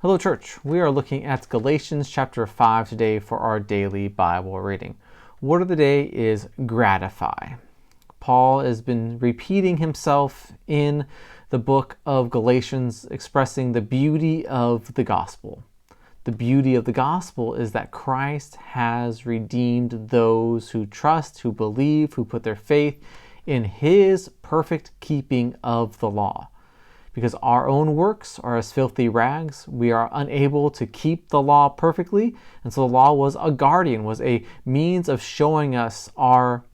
Hello, church. We are looking at Galatians chapter 5 today for our daily Bible reading. Word of the day is gratify. Paul has been repeating himself in the book of Galatians, expressing the beauty of the gospel. The beauty of the gospel is that Christ has redeemed those who trust, who believe, who put their faith in his perfect keeping of the law. Because our own works are as filthy rags, we are unable to keep the law perfectly. And so the law was a guardian, was a means of showing us our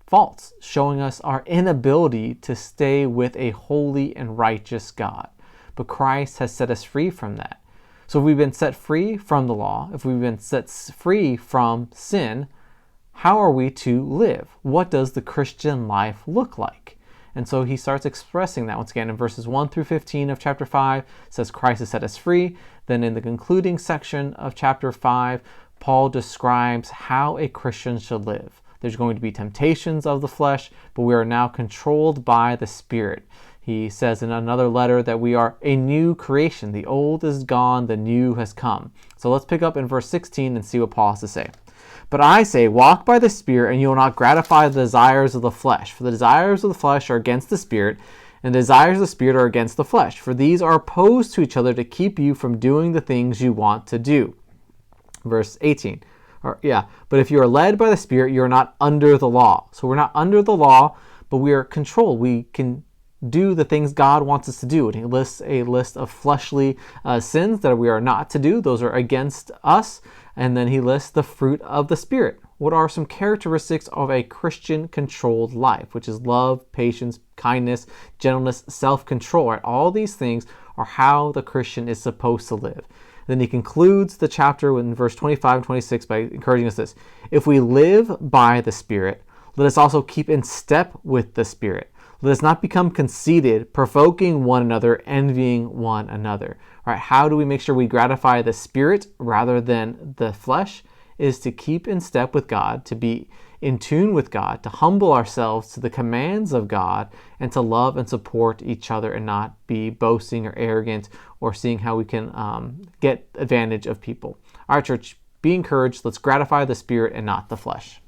faults, showing us our inability to stay with a holy and righteous God. But Christ has set us free from that. So if we've been set free from the law, if we've been set free from sin, how are we to live? What does the Christian life look like? And so he starts expressing that once again in verses 1 through 15 of chapter 5. It says Christ has set us free. Then in the concluding section of chapter 5, Paul describes how a Christian should live. There's going to be temptations of the flesh, but we are now controlled by the Spirit. He says in another letter that we are a new creation. The old is gone, the new has come. So let's pick up in verse 16 and see what Paul has to say. But I say, walk by the Spirit, and you will not gratify the desires of the flesh. For the desires of the flesh are against the Spirit, and the desires of the Spirit are against the flesh. For these are opposed to each other to keep you from doing the things you want to do. Verse 18. But if you are led by the Spirit, you are not under the law. So we're not under the law, but we are controlled. We can do the things God wants us to do. And he lists a list of fleshly sins that we are not to do. Those are against us. And then he lists the fruit of the Spirit. What are some characteristics of a Christian-controlled life, which is love, patience, kindness, gentleness, self-control. Right? All these things are how the Christian is supposed to live. Then he concludes the chapter in verse 25 and 26 by encouraging us this. If we live by the Spirit, let us also keep in step with the Spirit. Let us not become conceited, provoking one another, envying one another. All right, how do we make sure we gratify the Spirit rather than the flesh? Is to keep in step with God, to be in tune with God, to humble ourselves to the commands of God, and to love and support each other and not be boasting or arrogant or seeing how we can get advantage of people. All right, church, be encouraged. Let's gratify the Spirit and not the flesh.